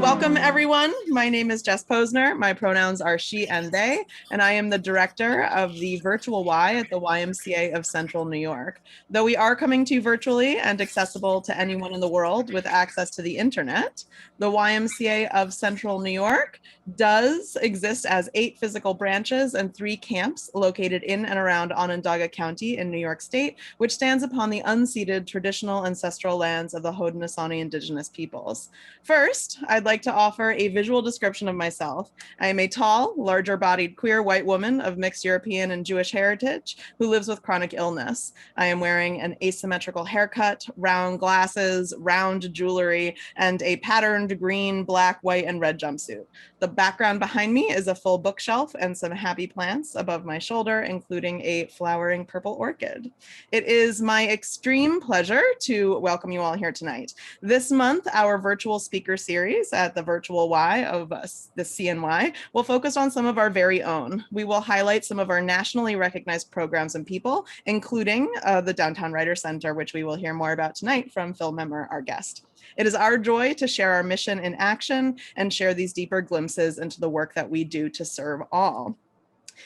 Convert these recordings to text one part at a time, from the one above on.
Welcome, everyone. My name is Jess Posner. My pronouns are she and they, and I am the director of the Virtual Y at the YMCA of Central New York. Though we are coming to you virtually and accessible to anyone in the world with access to the internet, the YMCA of Central New York does exist as 8 physical branches and 3 camps located in and around Onondaga County in New York State, which stands upon the unceded traditional ancestral lands of the Haudenosaunee indigenous peoples. First, I'd like to offer a visual description of myself. I am a tall, larger-bodied queer white woman of mixed European and Jewish heritage who lives with chronic illness. I am wearing an asymmetrical haircut, round glasses, round jewelry, and a patterned green, black, white, and red jumpsuit. The background behind me is a full bookshelf and some happy plants above my shoulder, including a flowering purple orchid. It is my extreme pleasure to welcome you all here tonight. This month, our virtual speaker series at the Virtual Y of the CNY will focus on some of our very own. We will highlight some of our nationally recognized programs and people, including the Downtown Writers Center, which we will hear more about tonight from Phil Memmer, our guest. It is our joy to share our mission in action and share these deeper glimpses into the work that we do to serve all.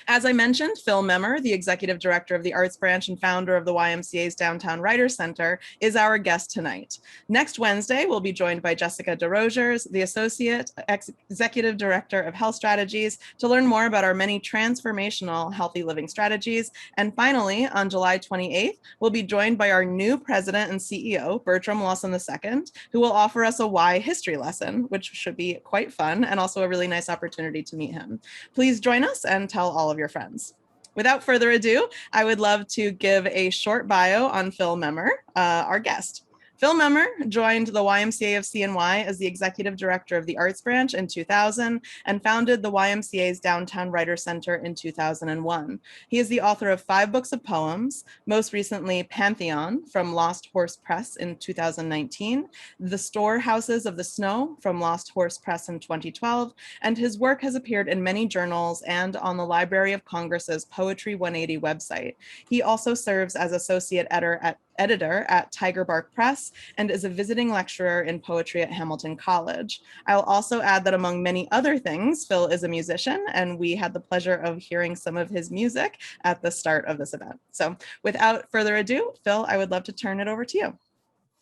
As I mentioned, Phil Memmer, the executive director of the arts branch and founder of the YMCA's Downtown Writers Center, is our guest tonight. Next Wednesday, we'll be joined by Jessica DeRogers, the associate executive director of health strategies, to learn more about our many transformational healthy living strategies. And finally, on July 28th, we'll be joined by our new president and CEO, Bertram Lawson II, who will offer us a Y history lesson, which should be quite fun and also a really nice opportunity to meet him. Please join us and tell all of your friends. Without further ado, I would love to give a short bio on Phil Memmer, our guest. Phil Memmer joined the YMCA of CNY as the executive director of the arts branch in 2000 and founded the YMCA's Downtown Writers Center in 2001. He is the author of 5 books of poems, most recently Pantheon from Lost Horse Press in 2019, The Storehouses of the Snow from Lost Horse Press in 2012, and his work has appeared in many journals and on the Library of Congress's Poetry 180 website. He also serves as associate editor at Tiger Bark Press and is a visiting lecturer in poetry at Hamilton College. I'll also add that among many other things, Phil is a musician, and we had the pleasure of hearing some of his music at the start of this event. So without further ado, Phil, I would love to turn it over to you.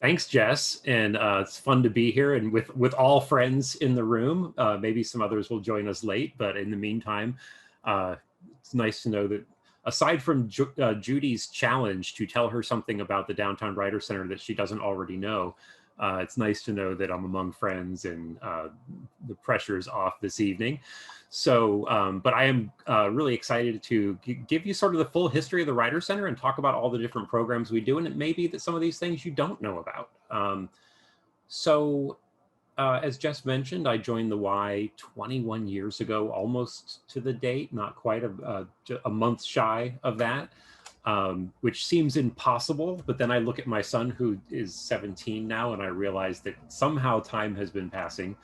Thanks, Jess, and it's fun to be here and with all friends in the room. Maybe some others will join us late, but in the meantime, it's nice to know that aside from Judy's challenge to tell her something about the Downtown Writers Center that she doesn't already know, it's nice to know that I'm among friends and the pressure's off this evening. So, but I am really excited to give you sort of the full history of the Writers Center and talk about all the different programs we do, and it may be that some of these things you don't know about. As Jess mentioned, I joined the Y 21 years ago, almost to the date, not quite a month shy of that, which seems impossible. But then I look at my son, who is 17 now, and I realize that somehow time has been passing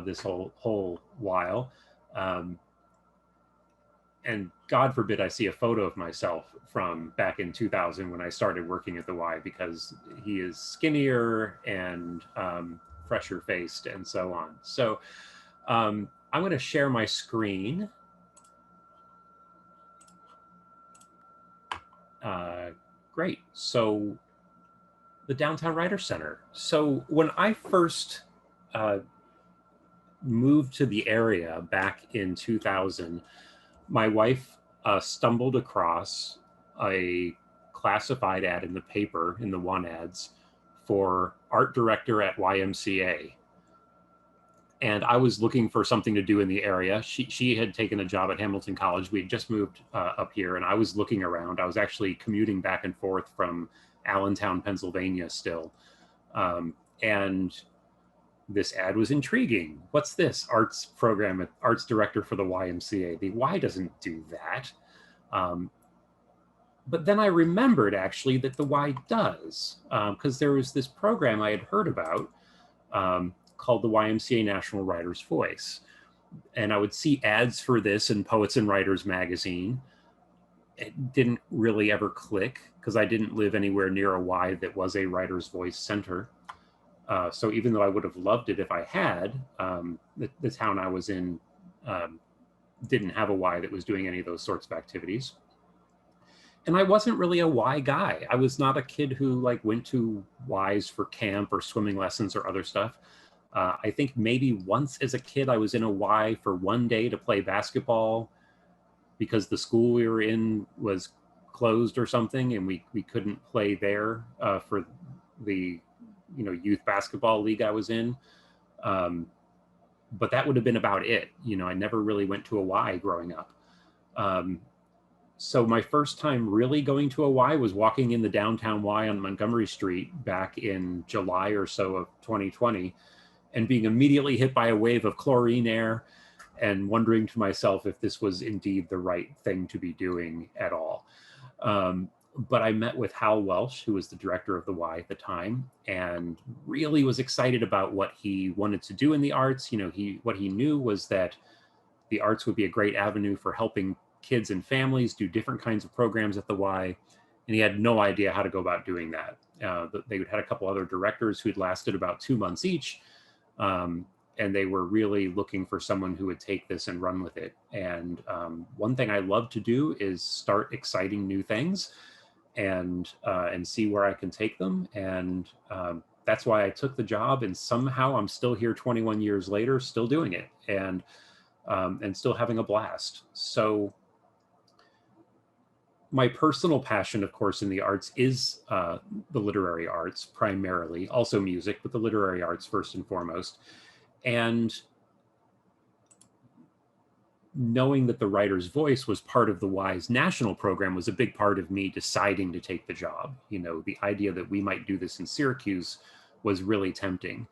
this whole while. And God forbid I see a photo of myself from back in 2000 when I started working at the Y, because he is skinnier and fresher faced and so on. So I'm going to share my screen. Great. So the Downtown Writers Center. So when I first moved to the area back in 2000, my wife stumbled across a classified ad in the paper, in the One Ads, for art director at YMCA. And I was looking for something to do in the area. She had taken a job at Hamilton College. We had just moved up here, and I was looking around. I was actually commuting back and forth from Allentown, Pennsylvania still. And this ad was intriguing. What's this? Arts program, arts director for the YMCA. The Y doesn't do that. But then I remembered actually that the Y does, because there was this program I had heard about called the YMCA National Writers Voice. And I would see ads for this in Poets and Writers magazine. it didn't really ever click because I didn't live anywhere near a Y that was a writer's voice center. So even though I would have loved it if I had, the town I was in didn't have a Y that was doing any of those sorts of activities. And I wasn't really a Y guy. I was not a kid who like went to Ys for camp or swimming lessons or other stuff. I think maybe once as a kid I was in a Y for one day to play basketball because the school we were in was closed or something, and we couldn't play there for the youth basketball league I was in. But that would have been about it. I never really went to a Y growing up. So my first time really going to a Y was walking in the downtown Y on Montgomery Street back in July or so of 2020 and being immediately hit by a wave of chlorine air and wondering to myself if this was indeed the right thing to be doing at all. But I met with Hal Welsh, who was the director of the Y at the time, and really was excited about what he wanted to do in the arts. What he knew was that the arts would be a great avenue for helping kids and families do different kinds of programs at the Y, and he had no idea how to go about doing that. They had a couple other directors who had lasted about 2 months each, and they were really looking for someone who would take this and run with it. And one thing I love to do is start exciting new things and see where I can take them. And that's why I took the job, and somehow I'm still here 21 years later, still doing it, and still having a blast. So my personal passion, of course, in the arts is the literary arts primarily, also music, but the literary arts first and foremost. And knowing that the Writer's Voice was part of the Y's national program was a big part of me deciding to take the job. The idea that we might do this in Syracuse was really tempting.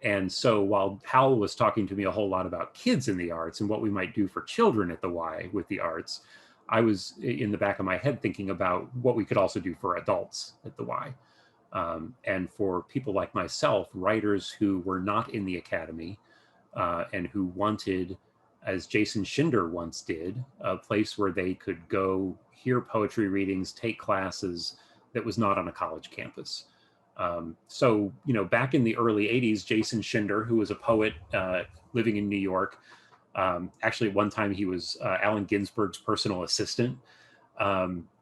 And so while Hal was talking to me a whole lot about kids in the arts and what we might do for children at the Y with the arts, I was in the back of my head thinking about what we could also do for adults at the Y. And for people like myself, writers who were not in the academy and who wanted, as Jason Schinder once did, a place where they could go hear poetry readings, take classes that was not on a college campus. So, back in the early 80s, Jason Schinder, who was a poet living in New York, actually at one time he was Allen Ginsberg's personal assistant.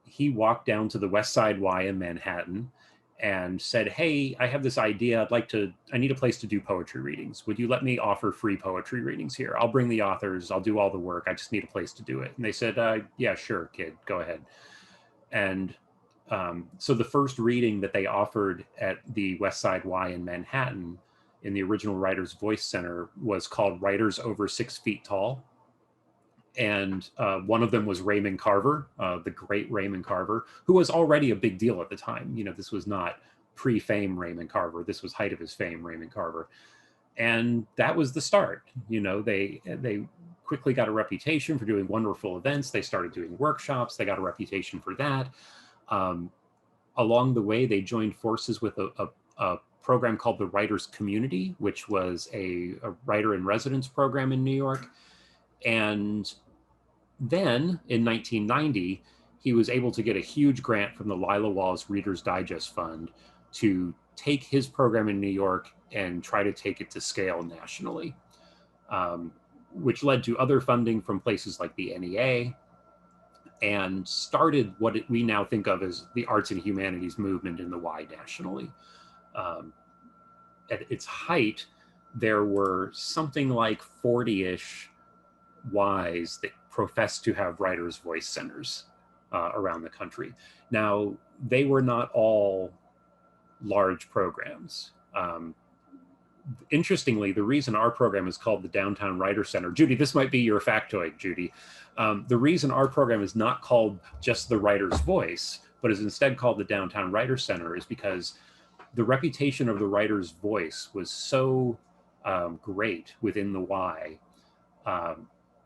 He walked down to the West Side Y in Manhattan and said, "Hey, I have this idea. I need a place to do poetry readings. Would you let me offer free poetry readings here? I'll bring the authors. I'll do all the work. I just need a place to do it." And they said, "Yeah, sure, kid, go ahead." And so the first reading that they offered at the West Side Y in Manhattan in the original Writer's Voice Center was called Writers Over 6 Feet Tall. And one of them was Raymond Carver, the great Raymond Carver, who was already a big deal at the time. This was not pre-fame Raymond Carver. This was height of his fame, Raymond Carver. And that was the start. They quickly got a reputation for doing wonderful events. They started doing workshops. They got a reputation for that. Along the way, they joined forces with a program called the Writers Community, which was a writer in residence program in New York. And then in 1990, he was able to get a huge grant from the Lila Walls Reader's Digest Fund to take his program in New York and try to take it to scale nationally, which led to other funding from places like the NEA and started what we now think of as the arts and humanities movement in the Y nationally. At its height, there were something like 40-ish Ys that professed to have writers' voice centers around the country. Now, they were not all large programs. Interestingly, the reason our program is called the Downtown Writer Center, Judy, this might be your factoid, Judy. The reason our program is not called just the Writer's Voice, but is instead called the Downtown Writer Center is because the reputation of the writer's voice was so great within the Y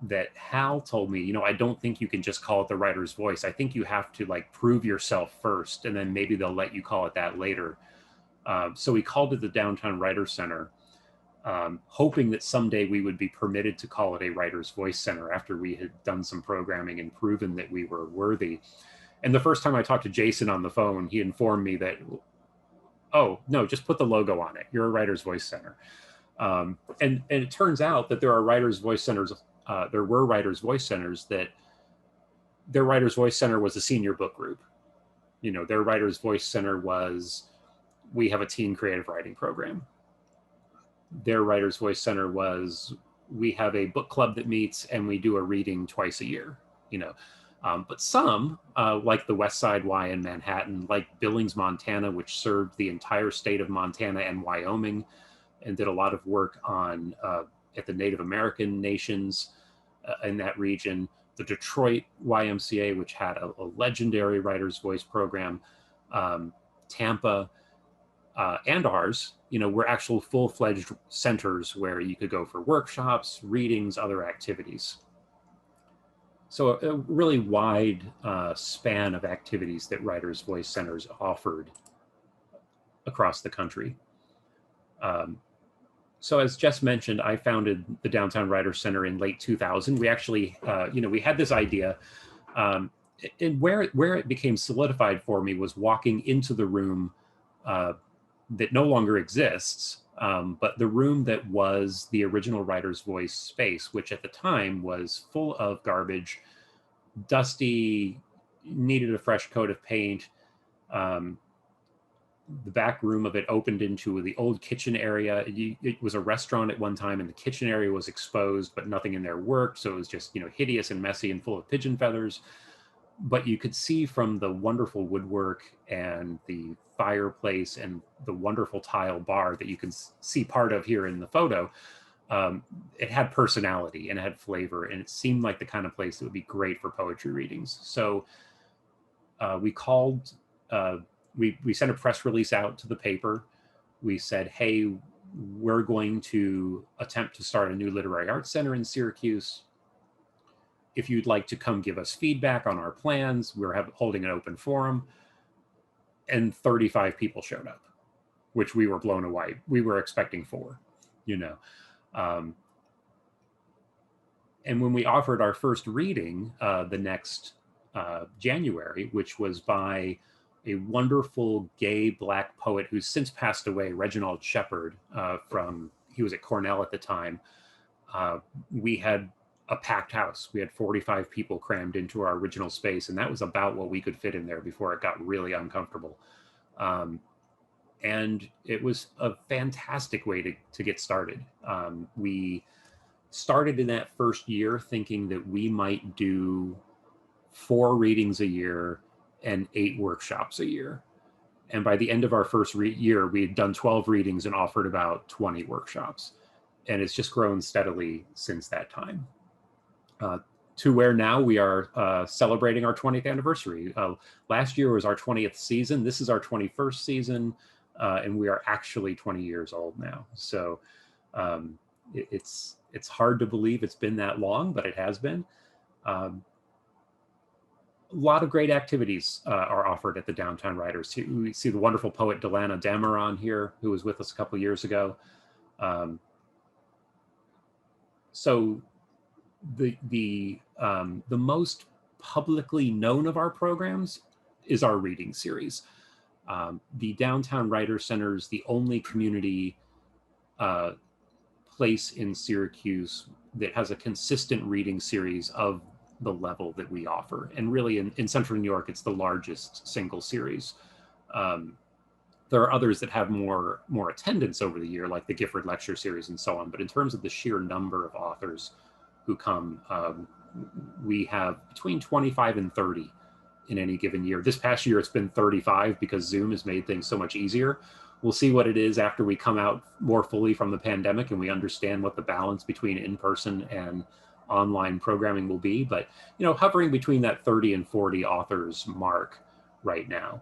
that Hal told me, I don't think you can just call it the writer's voice. I think you have to prove yourself first, and then maybe they'll let you call it that later. So we called it the Downtown Writer Center. hoping that someday we would be permitted to call it a Writer's Voice Center after we had done some programming and proven that we were worthy. And the first time I talked to Jason on the phone, he informed me that, oh, no, just put the logo on it. You're a Writer's Voice Center. And it turns out that there are Writer's Voice Centers. There were Writer's Voice Centers that their Writer's Voice Center was a senior book group. You know, their Writer's Voice Center was, we have a teen creative writing program. Their Writer's Voice Center was, we have a book club that meets and we do a reading twice a year, you know. But some, like the West Side Y in Manhattan, like Billings, Montana, which served the entire state of Montana and Wyoming, and did a lot of work on at the Native American nations in that region. The Detroit YMCA, which had a legendary Writer's Voice program, Tampa, and ours, you know, were actual full-fledged centers where you could go for workshops, readings, other activities. So a really wide span of activities that Writer's Voice Centers offered across the country. So as Jess mentioned, I founded the Downtown Writer Center in late 2000. We actually, you know, we had this idea, and where it became solidified for me was walking into the room that no longer exists, but the room that was the original Writer's Voice space, which at the time was full of garbage, dusty, needed a fresh coat of paint. The back room of it opened into the old kitchen area. It was a restaurant at one time, and the kitchen area was exposed, but nothing in there worked. So it was just, you know, hideous and messy and full of pigeon feathers. But you could see from the wonderful woodwork and the fireplace and the wonderful tile bar that you can see part of here in the photo, it had personality and it had flavor, and it seemed like the kind of place that would be great for poetry readings. So we called, we sent a press release out to the paper. We said, hey, we're going to attempt to start a new literary arts center in Syracuse. If you'd like to come give us feedback on our plans, we're holding an open forum. And 35 people showed up, which we were blown away. We were expecting 4, you know. And when we offered our first reading the next January, which was by a wonderful gay Black poet who's since passed away, Reginald Shepard, he was at Cornell at the time. We had a packed house. We had 45 people crammed into our original space, and that was about what we could fit in there before it got really uncomfortable. And it was a fantastic way to get started. We started in that first year thinking that we might do 4 readings a year and 8 workshops a year. And by the end of our first year, we had done 12 readings and offered about 20 workshops. And it's just grown steadily since that time. To where now we are celebrating our 20th anniversary. Last year was our 20th season. This is our 21st season, and we are actually 20 years old now. So it's hard to believe it's been that long, but it has been. A lot of great activities are offered at the Downtown Writers. We see the wonderful poet Delana Dameron here, who was with us a couple years ago. So the most publicly known of our programs is our reading series. The Downtown Writer Center is the only community place in Syracuse that has a consistent reading series of the level that we offer. And really in Central New York, it's the largest single series. There are others that have more attendance over the year, like the Gifford Lecture Series and so on. But in terms of the sheer number of authors who come, we have between 25 and 30 in any given year. This past year, it's been 35 because Zoom has made things so much easier. We'll see what it is after we come out more fully from the pandemic and we understand what the balance between in-person and online programming will be. But, you know, hovering between that 30 and 40 authors mark right now.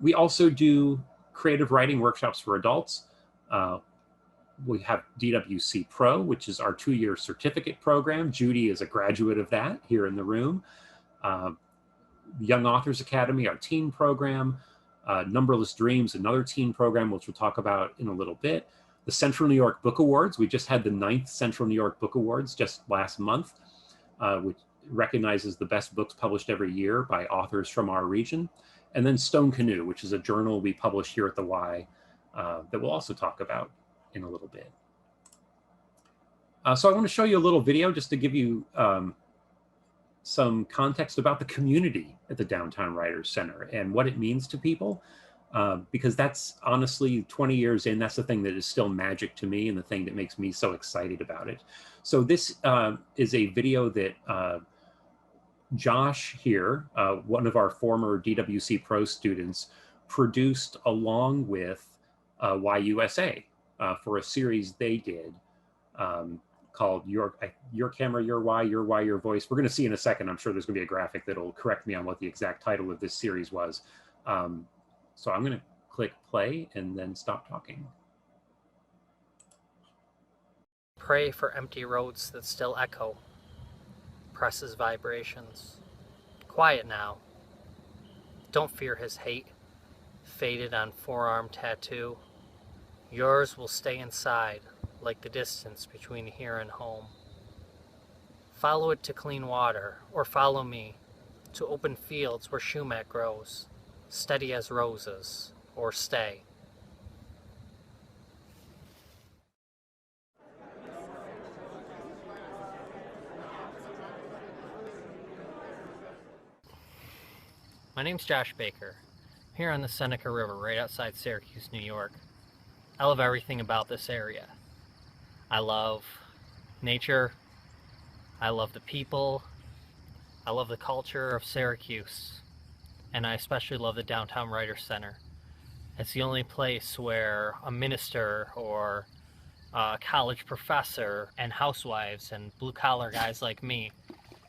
We also do creative writing workshops for adults. We have DWC Pro, which is our 2-year certificate program. Judy is a graduate of that here in the room. Young Authors Academy, our teen program. Numberless Dreams, another teen program, which we'll talk about in a little bit. the Central New York Book Awards. We just had the 9th Central New York Book Awards just last month, which recognizes the best books published every year by authors from our region. And then Stone Canoe, which is a journal we publish here at the Y that we'll also talk about in a little bit. So I want to show you a little video just to give you some context about the community at the Downtown Writers Center and what it means to people. Because that's honestly 20 years in, that's the thing that is still magic to me and the thing that makes me so excited about it. So this is a video that Josh here, one of our former DWC Pro students, produced along with YUSA for a series they did called Your Camera, Your Y, Your Voice. We're going to see in a second. I'm sure there's going to be a graphic that'll correct me on what the exact title of this series was. So I'm going to click play and then stop talking. Pray for empty roads that still echo. Presses vibrations. Quiet now. Don't fear his hate. Faded on forearm tattoo. Yours will stay inside, like the distance between here and home. Follow it to clean water, or follow me to open fields where shumac grows, steady as roses, or stay. My name's Josh Baker. I'm here on the Seneca River, right outside Syracuse, New York. I love everything about this area. I love nature. I love the people. I love the culture of Syracuse. And I especially love the Downtown Writers Center. It's the only place where a minister or a college professor and housewives and blue-collar guys like me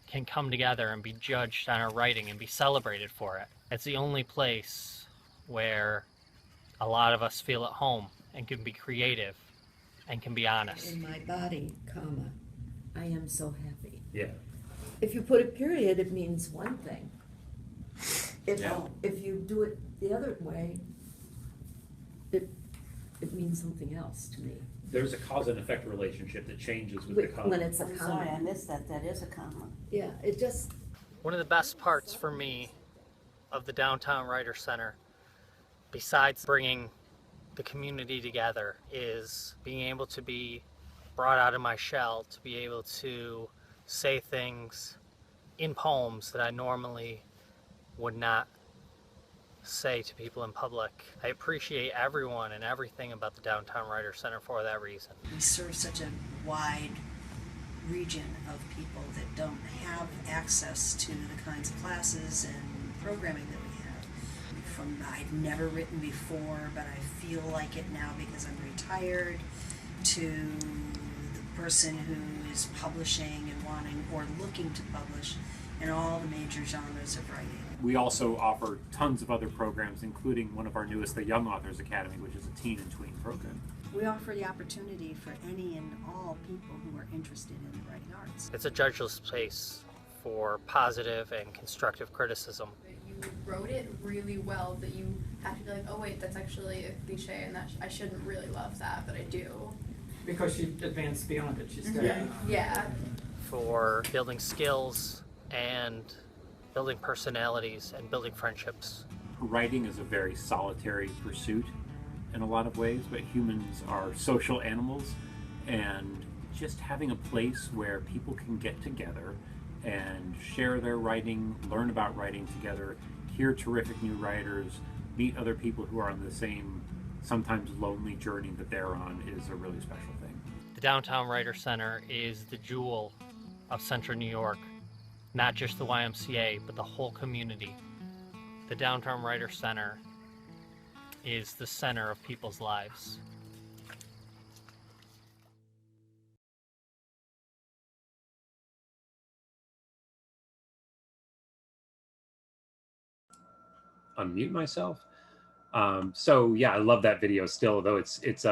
can come together and be judged on our writing and be celebrated for it. It's the only place where a lot of us feel at home and can be creative and can be honest. In my body, comma, I am so happy. Yeah. If you put a period, it means one thing. Yeah. If you do it the other way, it means something else to me. There's a cause and effect relationship that changes with the comma. When it's a I'm comma. sorry, I missed that. That is a comma. Yeah, it just, One of the best parts for me of the Downtown Writers Center, besides bringing the community together, is being able to be brought out of my shell, to be able to say things in poems that I normally would not say to people in public. I appreciate everyone and everything about the Downtown Writers Center for that reason. We serve such a wide region of people that don't have access to the kinds of classes and programming that we have. From I've never written before, but I feel like it now because I'm retired, to the person who is publishing and wanting or looking to publish in all the major genres of writing. We also offer tons of other programs, including one of our newest, the Young Authors Academy, which is a teen and tween program. We offer the opportunity for any and all people who are interested in the writing arts. It's a judgeless place for positive and constructive criticism. You wrote it really well, but you have to be like, oh wait, that's actually a cliche, and that I shouldn't really love that, but I do. Because she advanced beyond it. She's got Yeah. For building skills and building personalities and building friendships. Writing is a very solitary pursuit in a lot of ways, but humans are social animals, and just having a place where people can get together and share their writing, learn about writing together, hear terrific new writers, meet other people who are on the same, sometimes lonely journey that they're on, is a really special thing. The Downtown Writers Center is the jewel of Central New York. Not just the YMCA, but the whole community. The Downtown Writers Center is the center of people's lives. Unmute myself. So yeah, I love that video still, though it's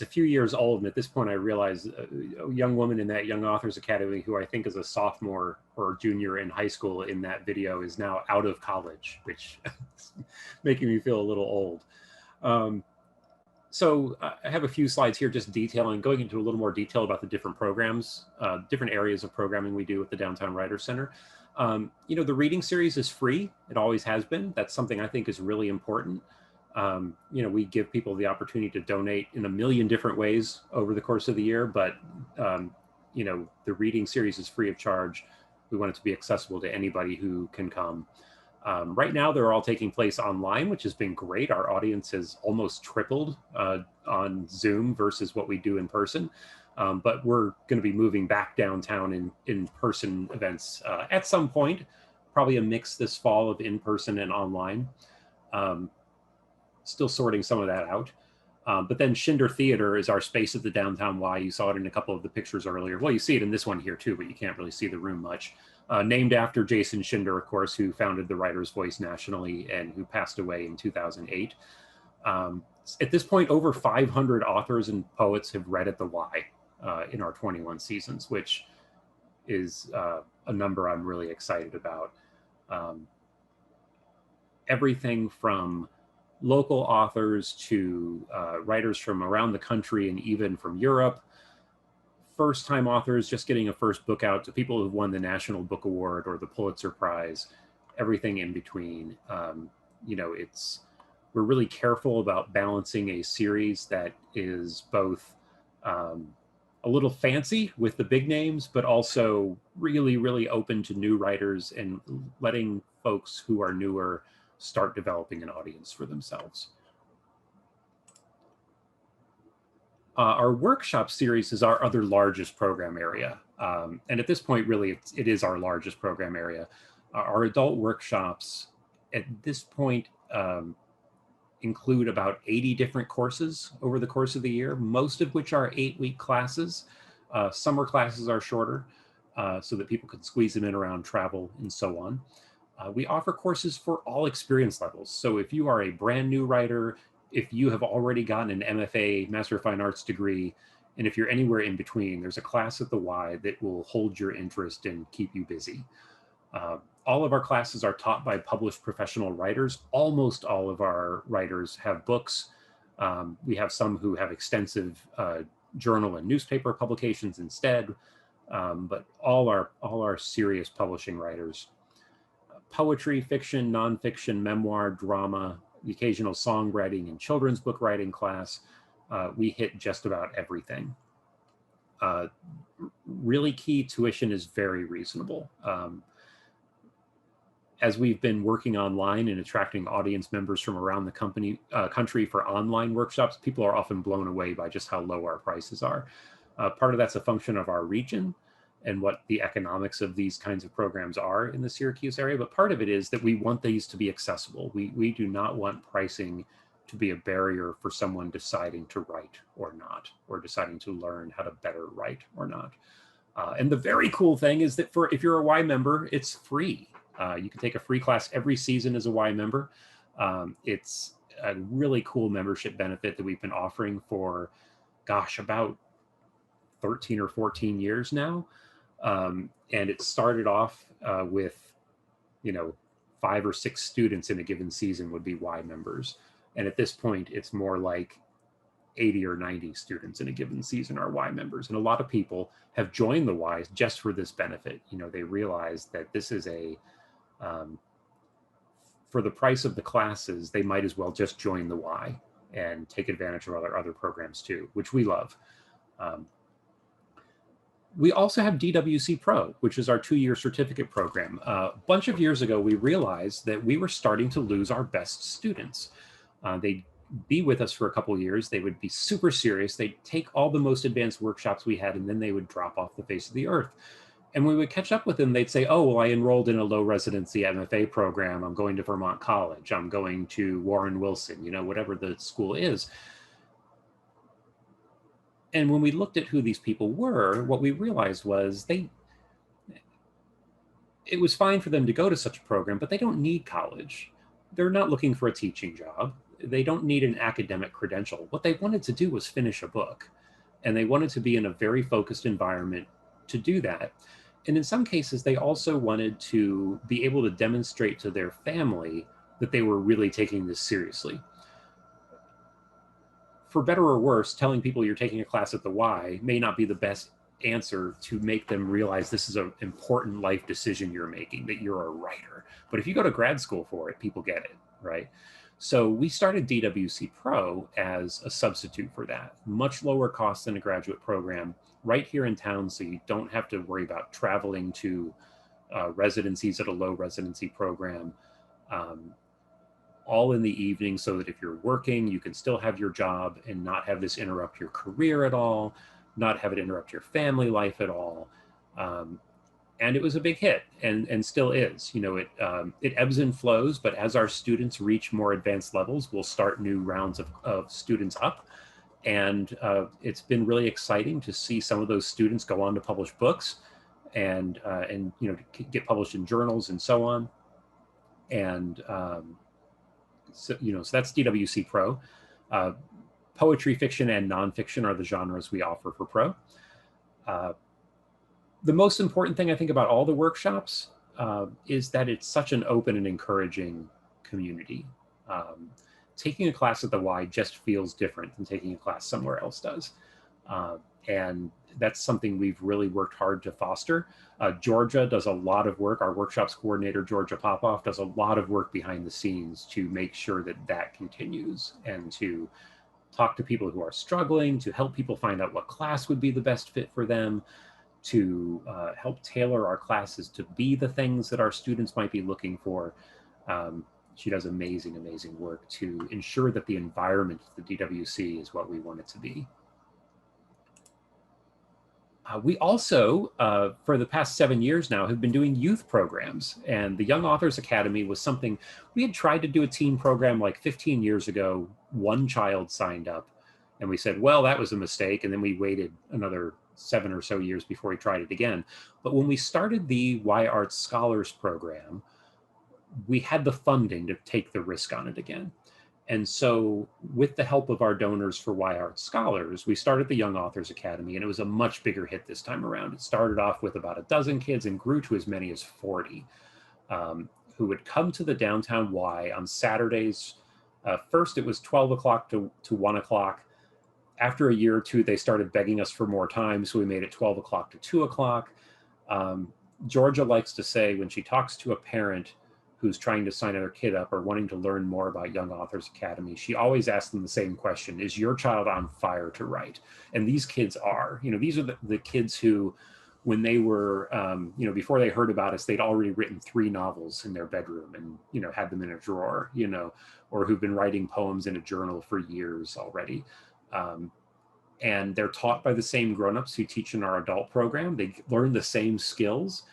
a few years old, and at this point I realize a young woman in that Young Authors Academy, who I think is a sophomore or junior in high school in that video, is now out of college, which is making me feel a little old. So I have a few slides here just detailing, going into a little more detail about the different programs, different areas of programming we do at the Downtown Writers Center. You know, the reading series is free. It always has been. That's something I think is really important. You know, we give people the opportunity to donate in a million different ways over the course of the year, but, you know, the reading series is free of charge. We want it to be accessible to anybody who can come. Right now, they're all taking place online, which has been great. Our audience has almost tripled on Zoom versus what we do in person. But we're going to be moving back downtown in-person events at some point, probably a mix this fall of in-person and online. Still sorting some of that out. But then Schinder Theater is our space at the Downtown Y. You saw it in a couple of the pictures earlier. Well, you see it in this one here too, but you can't really see the room much. Named after Jason Schinder, of course, who founded the Writer's Voice nationally and who passed away in 2008. At this point, over 500 authors and poets have read at the Y in our 21 seasons, which is a number I'm really excited about. Everything from local authors to writers from around the country and even from Europe, first-time authors just getting a first book out, to people who've won the National Book Award or the Pulitzer Prize, everything in between. You know, we're really careful about balancing a series that is both a little fancy with the big names, but also really, really open to new writers and letting folks who are newer start developing an audience for themselves. Our workshop series is our other largest program area. And at this point, really, it is our largest program area. Our adult workshops at this point include about 80 different courses over the course of the year, most of which are 8-week classes. Summer classes are shorter so that people can squeeze them in around travel and so on. We offer courses for all experience levels. So if you are a brand new writer, if you have already gotten an MFA, Master of Fine Arts degree, and if you're anywhere in between, there's a class at the Y that will hold your interest and keep you busy. All of our classes are taught by published professional writers. Almost all of our writers have books. We have some who have extensive journal and newspaper publications instead, but all our serious publishing writers. Poetry, fiction, nonfiction, memoir, drama, the occasional songwriting and children's book writing class. We hit just about everything. Really key, tuition is very reasonable. As we've been working online and attracting audience members from around the country for online workshops, people are often blown away by just how low our prices are. Part of that's a function of our region and what the economics of these kinds of programs are in the Syracuse area, but part of it is that we want these to be accessible. We do not want pricing to be a barrier for someone deciding to write or not, or deciding to learn how to better write or not. And the very cool thing is that if you're a Y member, it's free. You can take a free class every season as a Y member. It's a really cool membership benefit that we've been offering for, gosh, about 13 or 14 years now. And it started off with, 5 or 6 students in a given season would be Y members. And at this point, it's more like 80 or 90 students in a given season are Y members. And a lot of people have joined the Ys just for this benefit. They realize that this is for the price of the classes, they might as well just join the Y and take advantage of other programs too, which we love. We also have DWC Pro, which is our 2-year certificate program. A bunch of years ago, we realized that we were starting to lose our best students. They'd be with us for a couple of years. They would be super serious. They'd take all the most advanced workshops we had, and then they would drop off the face of the earth. And when we would catch up with them, they'd say, oh, well, I enrolled in a low residency MFA program. I'm going to Vermont College. I'm going to Warren Wilson, whatever the school is. And when we looked at who these people were, what we realized was it was fine for them to go to such a program, but they don't need college. They're not looking for a teaching job. They don't need an academic credential. What they wanted to do was finish a book. And they wanted to be in a very focused environment to do that. And in some cases, they also wanted to be able to demonstrate to their family that they were really taking this seriously. for better or worse, telling people you're taking a class at the Y may not be the best answer to make them realize this is an important life decision you're making, that you're a writer. But if you go to grad school for it, people get it, right? So we started DWC Pro as a substitute for that. Much lower cost than a graduate program right here in town, so you don't have to worry about traveling to residencies at a low residency program. All in the evening, so that if you're working, you can still have your job and not have this interrupt your career at all, not have it interrupt your family life at all. And it was a big hit, and still is. You know, it ebbs and flows, but as our students reach more advanced levels, we'll start new rounds of students up. And it's been really exciting to see some of those students go on to publish books and you know, get published in journals and so on. And so, you know, so that's DWC Pro. Poetry, fiction, and nonfiction are the genres we offer for Pro. The most important thing I think about all the workshops is that it's such an open and encouraging community. Taking a class at the Y just feels different than taking a class somewhere else does. And that's something we've really worked hard to foster. Georgia does a lot of work. Our workshops coordinator, Georgia Popoff, does a lot of work behind the scenes to make sure that that continues, and to talk to people who are struggling, to help people find out what class would be the best fit for them, to help tailor our classes to be the things that our students might be looking for. She does amazing, amazing work to ensure that the environment of the DWC is what we want it to be. We also, for the past 7 years now, have been doing youth programs. And the Young Authors Academy was something we had tried to do a teen program like 15 years ago. One child signed up, and we said, well, that was a mistake. And then we waited another 7 or so years before we tried it again. But when we started the Y Arts Scholars Program, we had the funding to take the risk on it again. And so with the help of our donors for Y Arts Scholars, we started the Young Authors Academy, and it was a much bigger hit this time around. It started off with about a dozen kids and grew to as many as 40 who would come to the downtown Y on Saturdays. First, it was 12 o'clock to 1 o'clock. After a year or two, they started begging us for more time, so we made it 12 o'clock to 2 o'clock. Georgia likes to say when she talks to a parent who's trying to sign their kid up or wanting to learn more about Young Authors Academy, she always asks them the same question: is your child on fire to write? And these kids are. You know, these are the kids who, when they were, you know, before they heard about us, they'd already written 3 novels in their bedroom and, you know, had them in a drawer, you know, or who've been writing poems in a journal for years already. And they're taught by the same grown-ups who teach in our adult program. They learn the same skills,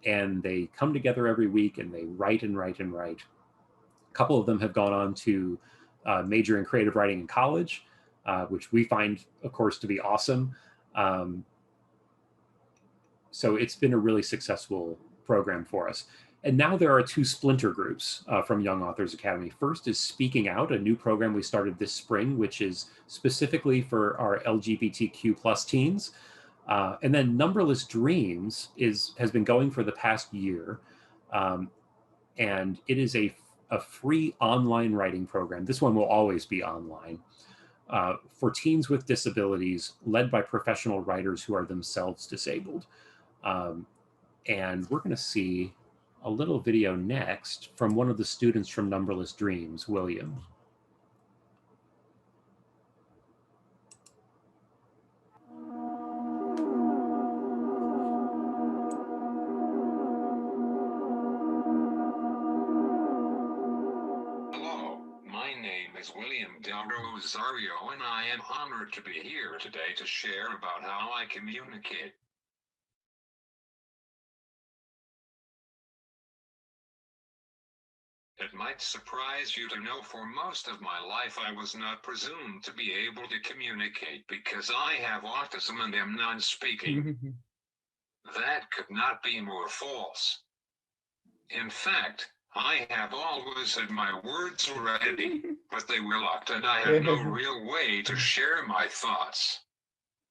and they come together every week and they write and write and write. A couple of them have gone on to major in creative writing in college, which we find, of course, to be awesome. So it's been a really successful program for us. And now there are 2 splinter groups from Young Authors Academy. First is Speaking Out, a new program we started this spring, which is specifically for our LGBTQ plus teens. And then Numberless Dreams has been going for the past year. And it is a free online writing program. This one will always be online, for teens with disabilities, led by professional writers who are themselves disabled. And we're going to see a little video next from one of the students from Numberless Dreams, William. Hello, my name is William Del Rosario, and I am honored to be here today to share about how I communicate. It might surprise you to know for most of my life I was not presumed to be able to communicate because I have autism and am non-speaking. That could not be more false. In fact, I have always had my words ready, but they were locked and I had no real way to share my thoughts.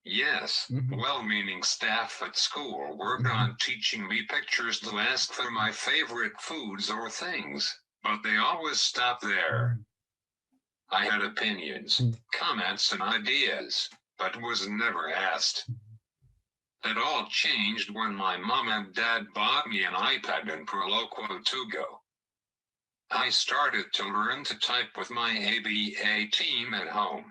Yes, well-meaning staff at school worked on teaching me pictures to ask for my favorite foods or things, but they always stopped there. I had opinions, comments, and ideas, but was never asked. It all changed when my mom and dad bought me an iPad and Proloquo Tugo. I started to learn to type with my ABA team at home.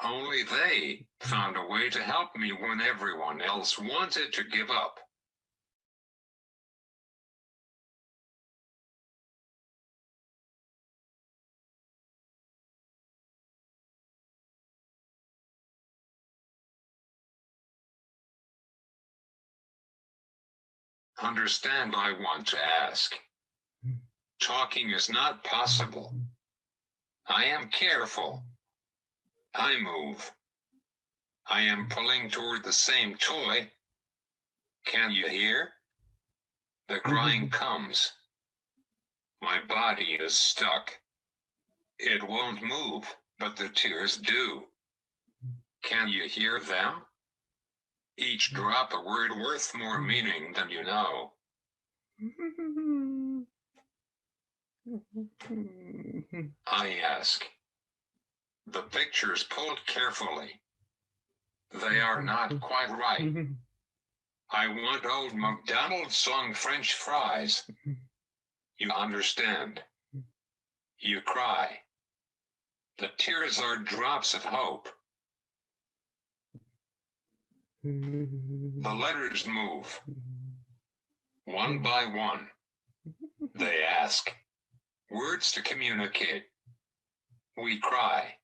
Only they found a way to help me when everyone else wanted to give up. Understand, I want to ask. Talking is not possible. I am careful. I move. I am pulling toward the same toy. Can you hear? The crying comes. My body is stuck. It won't move, but the tears do. Can you hear them? Each drop a word worth more meaning than you know. I ask. The pictures pulled carefully. They are not quite right. I want old McDonald's song French fries. You understand. You cry. The tears are drops of hope. The letters move. One by one. They ask. Words to communicate. We cry.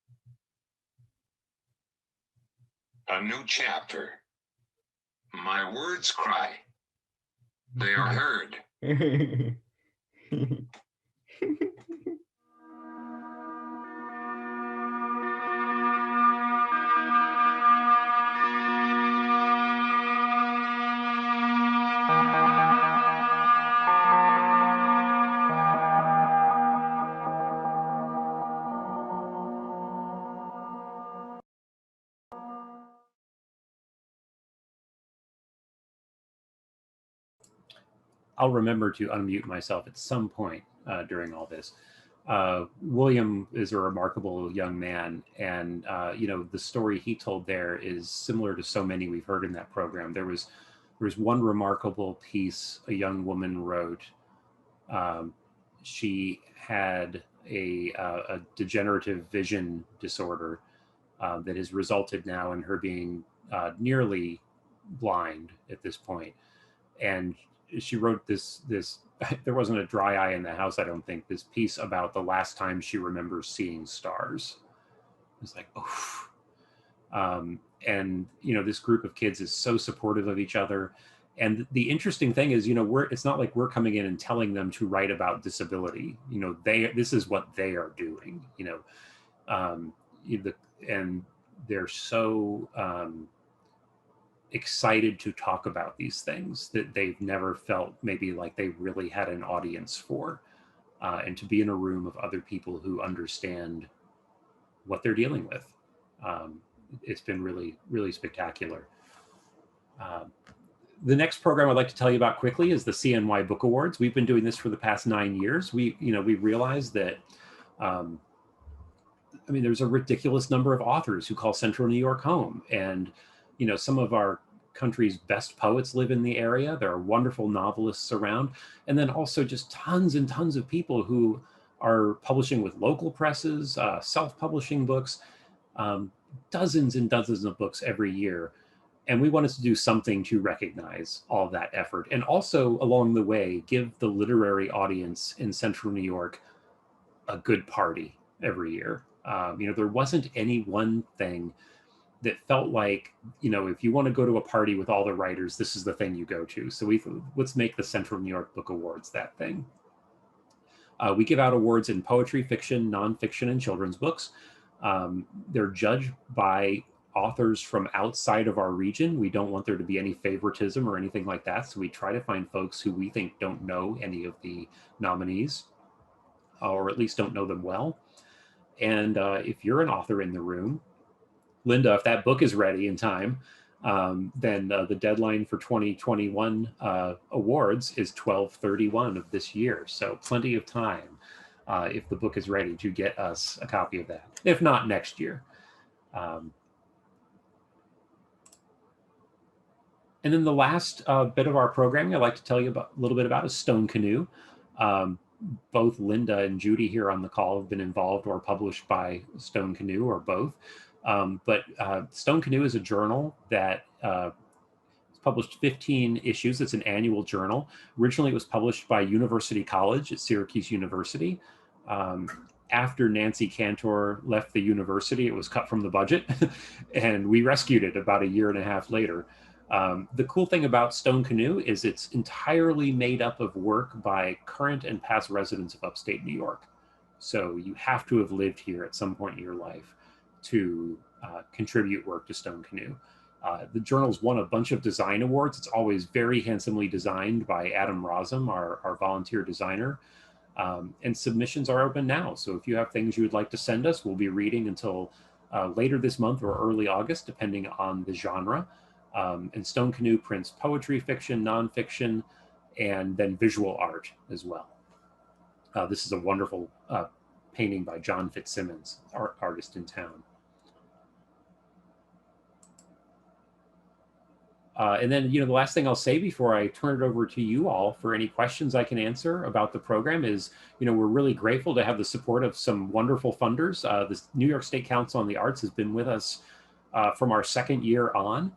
A new chapter. My words cry. They are heard. I'll remember to unmute myself at some point during all this. William is a remarkable young man, and you know, the story he told there is similar to so many we've heard in that program. There was one remarkable piece a young woman wrote. She had a degenerative vision disorder that has resulted now in her being nearly blind at this point. And she wrote this there wasn't a dry eye in the house, I don't think, this piece about the last time she remembers seeing stars. It's like, oh. And you know, this group of kids is so supportive of each other. And the interesting thing is, you know, it's not like we're coming in and telling them to write about disability. You know, this is what they are doing, you know. And they're so excited to talk about these things that they've never felt maybe like they really had an audience for, and to be in a room of other people who understand what they're dealing with. It's been really, really spectacular. The next program I'd like to tell you about quickly is the CNY Book Awards. We've been doing this for the past 9 years. We realized that, I mean, there's a ridiculous number of authors who call Central New York home. And, you know, some of our country's best poets live in the area. There are wonderful novelists around. And then also just tons and tons of people who are publishing with local presses, self-publishing books, dozens and dozens of books every year. And we wanted to do something to recognize all that effort. And also along the way, give the literary audience in Central New York a good party every year. You know, there wasn't any one thing that felt like, you know, if you want to go to a party with all the writers, this is the thing you go to. So let's make the Central New York Book Awards that thing. We give out awards in poetry, fiction, nonfiction, and children's books. They're judged by authors from outside of our region. We don't want there to be any favoritism or anything like that. So we try to find folks who we think don't know any of the nominees, or at least don't know them well. And if you're an author in the room, Linda, if that book is ready in time, then the deadline for 2021 awards is 12/31 of this year. So plenty of time. if the book is ready, to get us a copy of that. If not, next year. And then the last bit of our programming I'd like to tell you a little bit about is Stone Canoe. Both Linda and Judy here on the call have been involved or published by Stone Canoe, or both. But Stone Canoe is a journal that published 15 issues. It's an annual journal. Originally, it was published by University College at Syracuse University. After Nancy Cantor left the university, it was cut from the budget, and we rescued it about a year and a half later. The cool thing about Stone Canoe is it's entirely made up of work by current and past residents of upstate New York. So you have to have lived here at some point in your life to contribute work to Stone Canoe. The journal's won a bunch of design awards. It's always very handsomely designed by Adam Rosum, our volunteer designer. And submissions are open now. So if you have things you would like to send us, we'll be reading until later this month or early August, depending on the genre. And Stone Canoe prints poetry, fiction, nonfiction, and then visual art as well. This is a wonderful painting by John Fitzsimmons, artist in town. And then, the last thing I'll say before I turn it over to you all for any questions I can answer about the program is, we're really grateful to have the support of some wonderful funders. The New York State Council on the Arts has been with us from our second year on.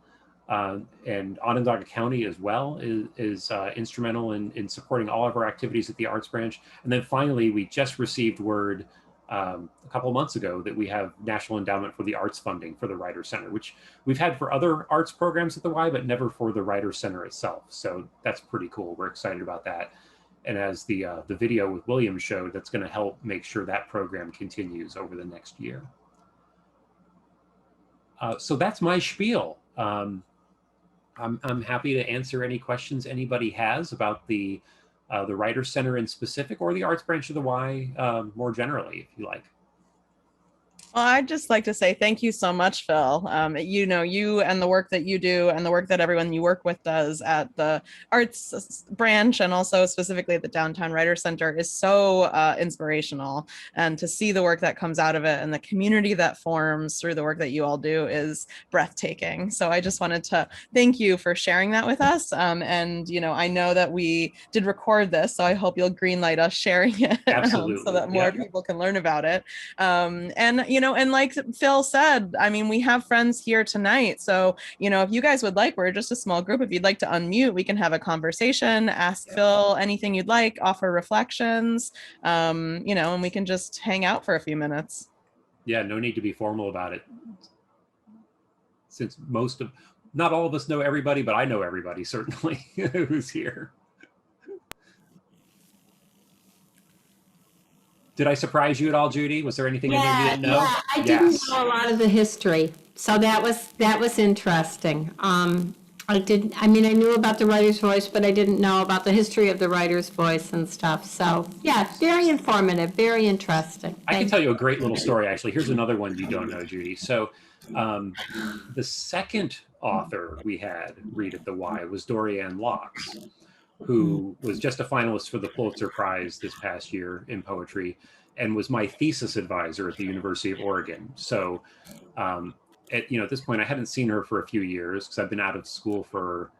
And Onondaga County as well is instrumental in supporting all of our activities at the Arts Branch. And then finally, we just received word a couple of months ago that we have National Endowment for the Arts funding for the Writers Center, which we've had for other arts programs at the Y, but never for the Writers Center itself. So that's pretty cool. We're excited about that. And as the video with William showed, that's going to help make sure that program continues over the next year. So that's my spiel. I'm happy to answer any questions anybody has about the Writers Center in specific, or the Arts Branch of the Y more generally, if you like. Well, I'd just like to say thank you so much, Phil. You and the work that you do and the work that everyone you work with does at the Arts Branch, and also specifically the Downtown Writers Center, is so inspirational. And to see the work that comes out of it and the community that forms through the work that you all do is breathtaking. So I just wanted to thank you for sharing that with us. And, I know that we did record this, so I hope you'll greenlight us sharing it so that more people can learn about it. And like Phil said, I mean, we have friends here tonight. So, if you guys would like, we're just a small group. If you'd like to unmute, we can have a conversation, ask Phil anything you'd like, offer reflections, and we can just hang out for a few minutes. Yeah, no need to be formal about it. Since not all of us know everybody, but I know everybody, certainly, who's here. Did I surprise you at all, Judy? Was there anything in there you didn't know? Yeah, I didn't know a lot of the history, so that was interesting. I knew about the writer's voice, but I didn't know about the history of the writer's voice and stuff. So yeah, very informative, very interesting. I can tell you a great little story, actually. Here's another one you don't know, Judy. So the second author we had read at the Y was Dorian Locks, who was just a finalist for the Pulitzer Prize this past year in poetry, and was my thesis advisor at the University of Oregon. So, at this point, I hadn't seen her for a few years because I've been out of school for,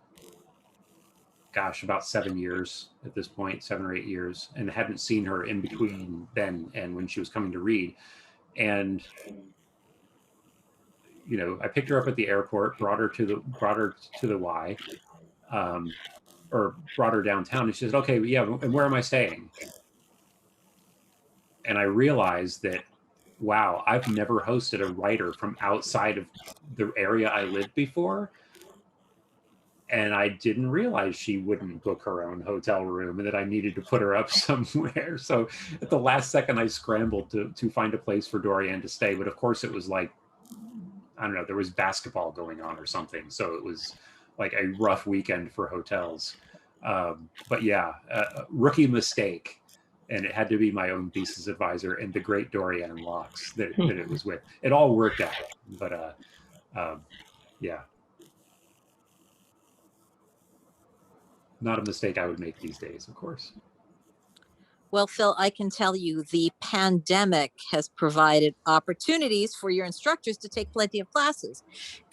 about 7 years at this point, 7 or 8 years, and hadn't seen her in between then and when she was coming to read. And I picked her up at the airport, brought her to the Y. Or brought her downtown, and she said, okay, yeah, and where am I staying? And I realized that, wow, I've never hosted a writer from outside of the area I lived before. And I didn't realize she wouldn't book her own hotel room and that I needed to put her up somewhere. So at the last second, I scrambled to find a place for Dorian to stay. But of course, it was like, I don't know, there was basketball going on or something. So it was like a rough weekend for hotels. But yeah, rookie mistake. And it had to be my own thesis advisor and the great Dorian Locks that it was with. It all worked out, but yeah. Not a mistake I would make these days, of course. Well, Phil, I can tell you the pandemic has provided opportunities for your instructors to take plenty of classes.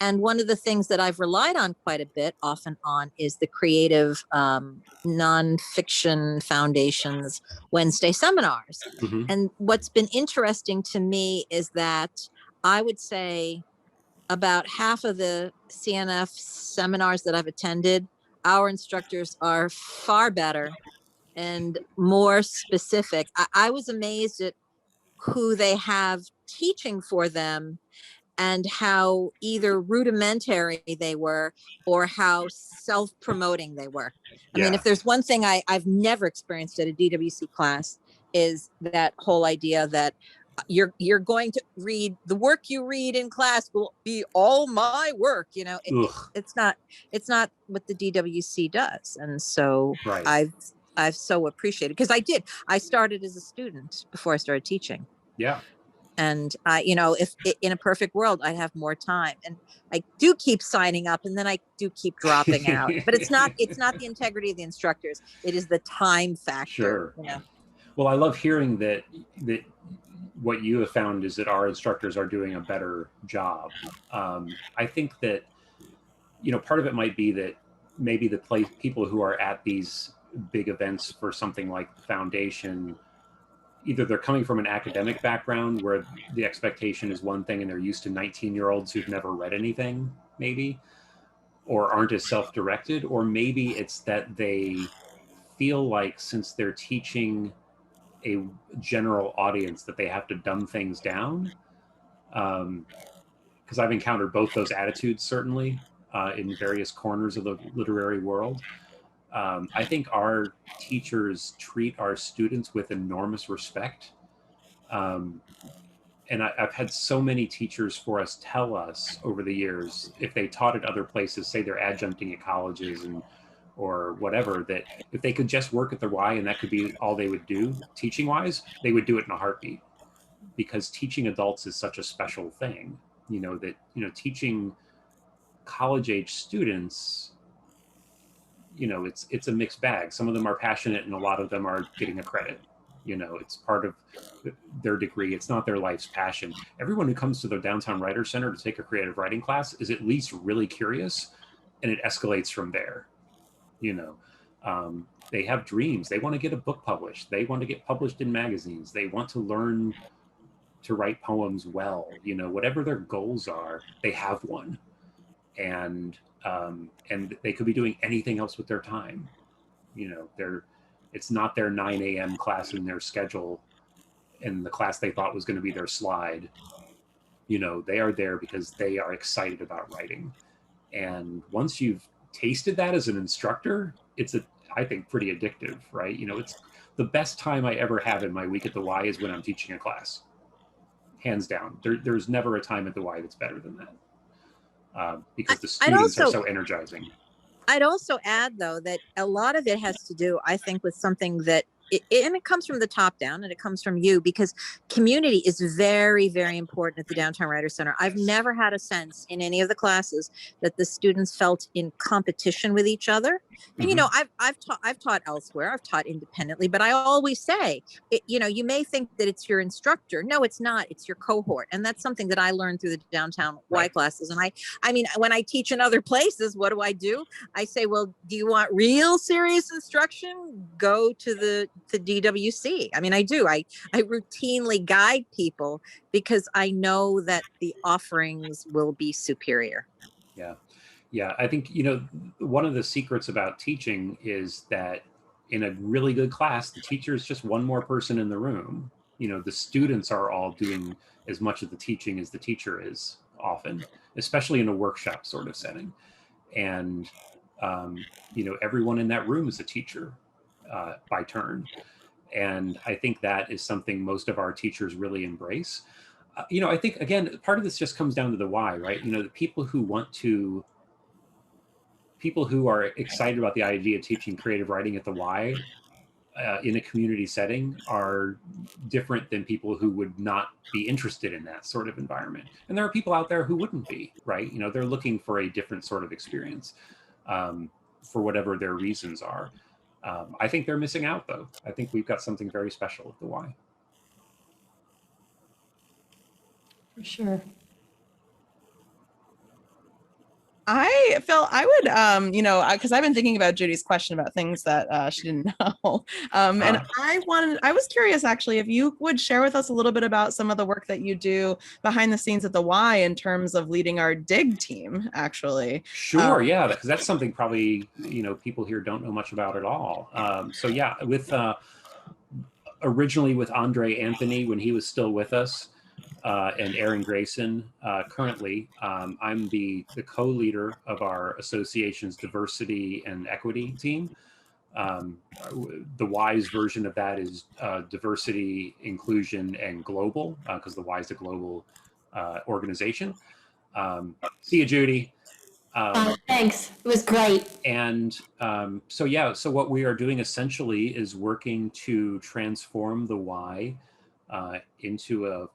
And one of the things that I've relied on quite a bit, off and on, is the creative nonfiction foundations Wednesday seminars. Mhm. And what's been interesting to me is that I would say about half of the CNF seminars that I've attended, our instructors are far better and more specific. I was amazed at who they have teaching for them and how either rudimentary they were or how self-promoting they were. I mean, Yeah. if there's one thing I've never experienced at a DWC class is that whole idea that you're going to read the work you read in class will be all my work. You know, Ugh. it's not what the DWC does. And so Right. I've so appreciated, because I started as a student before I started teaching. Yeah. And if in a perfect world, I'd have more time. And I do keep signing up, and then I do keep dropping out. But it's not the integrity of the instructors. It is the time factor. Sure. You know? Well, I love hearing that what you have found is that our instructors are doing a better job. I think that, part of it might be that maybe the people who are at these big events for something like Foundation, either they're coming from an academic background where the expectation is one thing and they're used to 19-year-olds who've never read anything, maybe, or aren't as self-directed, or maybe it's that they feel like since they're teaching a general audience that they have to dumb things down. Because I've encountered both those attitudes, certainly, in various corners of the literary world. I think our teachers treat our students with enormous respect. And I've had so many teachers for us tell us over the years, if they taught at other places, say they're adjuncting at colleges or whatever, that if they could just work at the Y and that could be all they would do teaching wise, they would do it in a heartbeat, because teaching adults is such a special thing, teaching college age students, it's a mixed bag. Some of them are passionate and a lot of them are getting a credit. It's part of their degree. It's not their life's passion. Everyone who comes to the Downtown Writer Center to take a creative writing class is at least really curious, and it escalates from there. They have dreams. They want to get a book published. They want to get published in magazines. They want to learn to write poems well. Whatever their goals are, they have one, and they could be doing anything else with their time. It's not their 9 a.m. class in their schedule and the class they thought was going to be their slide. They are there because they are excited about writing. And once you've tasted that as an instructor, it's I think pretty addictive, right? It's the best time I ever have in my week at the Y is when I'm teaching a class. Hands down. There's never a time at the Y that's better than that. Because the students are so energizing. I'd also add, though, that a lot of it has to do, I think, with something that, and it comes from the top down, and it comes from you, because community is very, very important at the Downtown Writer Center. I've never had a sense in any of the classes that the students felt in competition with each other. And, I've taught elsewhere, I've taught independently, but I always say, you may think that it's your instructor. No, it's not. It's your cohort. And that's something that I learned through the Downtown Y classes. And I mean, when I teach in other places, what do? I say, well, do you want real serious instruction? Go to the DWC. I mean, I do. I routinely guide people because I know that the offerings will be superior. Yeah. Yeah. I think, one of the secrets about teaching is that in a really good class, the teacher is just one more person in the room. The students are all doing as much of the teaching as the teacher is often, especially in a workshop sort of setting. And, everyone in that room is a teacher by turn. And I think that is something most of our teachers really embrace. I think, again, part of this just comes down to the why, right? The people who are excited about the idea of teaching creative writing at the Y in a community setting are different than people who would not be interested in that sort of environment. And there are people out there who wouldn't be, right? They're looking for a different sort of experience for whatever their reasons are. I think they're missing out, though. I think we've got something very special at the Y. For sure. I would, because I've been thinking about Judy's question about things that she didn't know. And I was curious actually, if you would share with us a little bit about some of the work that you do behind the scenes at the Y in terms of leading our dig team, actually. Sure, yeah, because that's something probably, people here don't know much about at all. So yeah, originally with Andre Anthony, when he was still with us, and Aaron Grayson. Currently, I'm the co-leader of our association's diversity and equity team. The Y's version of that is diversity, inclusion, and global, because the Y is a global organization. See you, Judy. Thanks. It was great. And so what we are doing essentially is working to transform the Y into a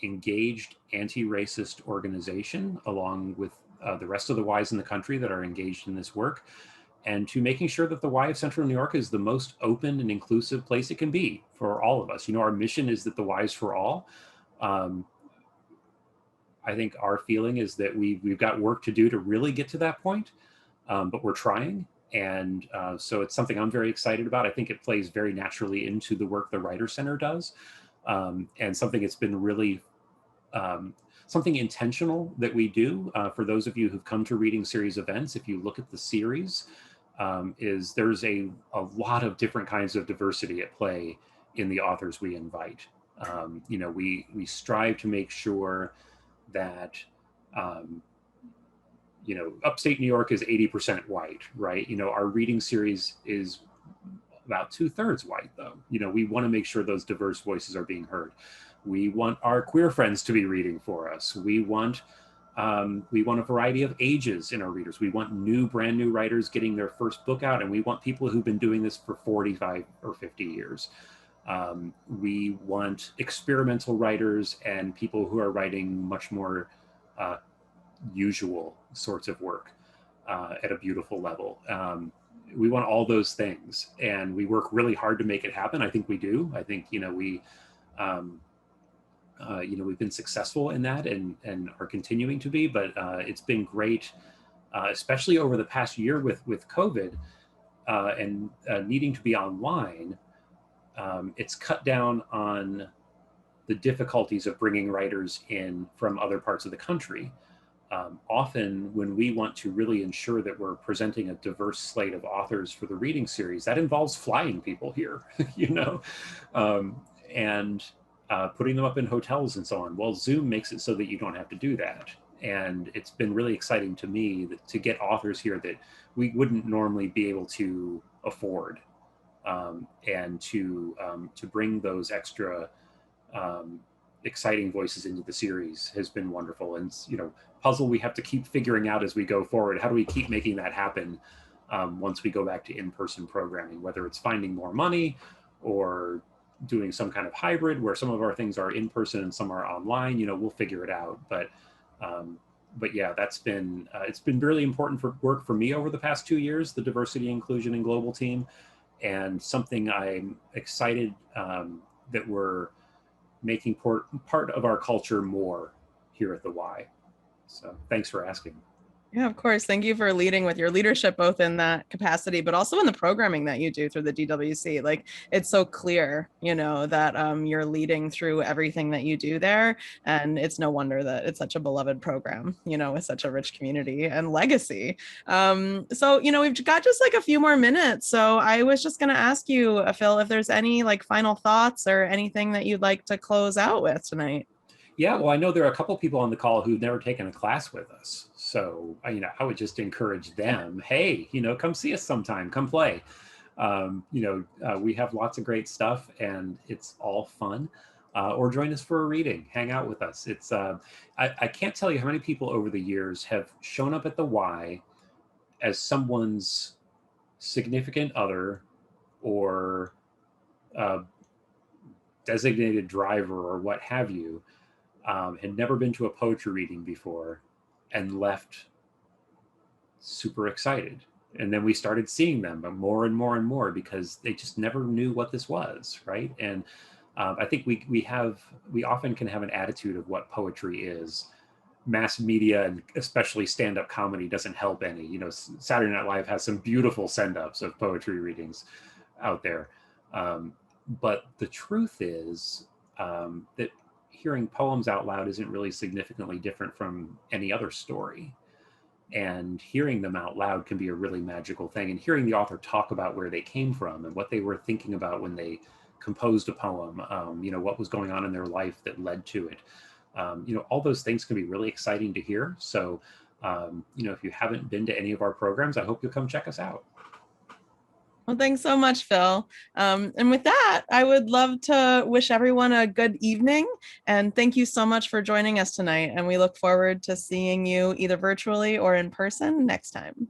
engaged anti-racist organization, along with the rest of the Ys in the country that are engaged in this work, and to making sure that the Y of Central New York is the most open and inclusive place it can be for all of us. Our mission is that the Y is for all. I think our feeling is that we've got work to do to really get to that point, but we're trying. And so it's something I'm very excited about. I think it plays very naturally into the work the Writer Center does. And something that's been really something intentional that we do. For those of you who've come to reading series events, if you look at the series, there's a lot of different kinds of diversity at play in the authors we invite. We strive to make sure that upstate New York is 80% white, right? Our reading series is about 2/3 white, though. We want to make sure those diverse voices are being heard. We want our queer friends to be reading for us. We want a variety of ages in our readers. We want brand new writers getting their first book out, and we want people who've been doing this for 45 or 50 years. We want experimental writers and people who are writing much more usual sorts of work at a beautiful level. We want all those things, and we work really hard to make it happen. I think we do. I think we've been successful in that, and are continuing to be. But it's been great, especially over the past year with COVID and needing to be online. It's cut down on the difficulties of bringing writers in from other parts of the country. Often when we want to really ensure that we're presenting a diverse slate of authors for the reading series, that involves flying people here, and putting them up in hotels and so on. Well, Zoom makes it so that you don't have to do that. And it's been really exciting to me to get authors here that we wouldn't normally be able to afford, and to bring those extra exciting voices into the series has been wonderful. And puzzle we have to keep figuring out as we go forward. How do we keep making that happen once we go back to in-person programming, whether it's finding more money or doing some kind of hybrid where some of our things are in person and some are online. We'll figure it out. But yeah, it's been really important work for me over the past 2 years, the diversity, inclusion, and global team, and something I'm excited that we're making part of our culture more here at the Y. So thanks for asking. Yeah, of course. Thank you for leading with your leadership, both in that capacity, but also in the programming that you do through the DWC. Like, it's so clear, that you're leading through everything that you do there. And it's no wonder that it's such a beloved program, with such a rich community and legacy. So, we've got just like a few more minutes. So I was just going to ask you, Phil, if there's any like final thoughts or anything that you'd like to close out with tonight. Yeah, well, I know there are a couple people on the call who've never taken a class with us. So, I would just encourage them, hey, come see us sometime, come play. We have lots of great stuff and it's all fun. Or join us for a reading, hang out with us. It's I can't tell you how many people over the years have shown up at the Y as someone's significant other or designated driver or what have you, had never been to a poetry reading before and left super excited And then we started seeing them more and more and more because they just never knew what this was, right? And I think we often can have an attitude of what poetry is. Mass media and especially stand-up comedy doesn't help any. You know, Saturday Night Live has some beautiful send-ups of poetry readings out there. But the truth is that hearing poems out loud isn't really significantly different from any other story. And hearing them out loud can be a really magical thing. And hearing the author talk about where they came from and what they were thinking about when they composed a poem, you know, what was going on in their life that led to it. You know, all those things can be really exciting to hear. So, you know, if you haven't been to any of our programs, I hope you'll come check us out. Well, thanks so much, Phil. And with that, I would love to wish everyone a good evening. And thank you so much for joining us tonight. And we look forward to seeing you either virtually or in person next time.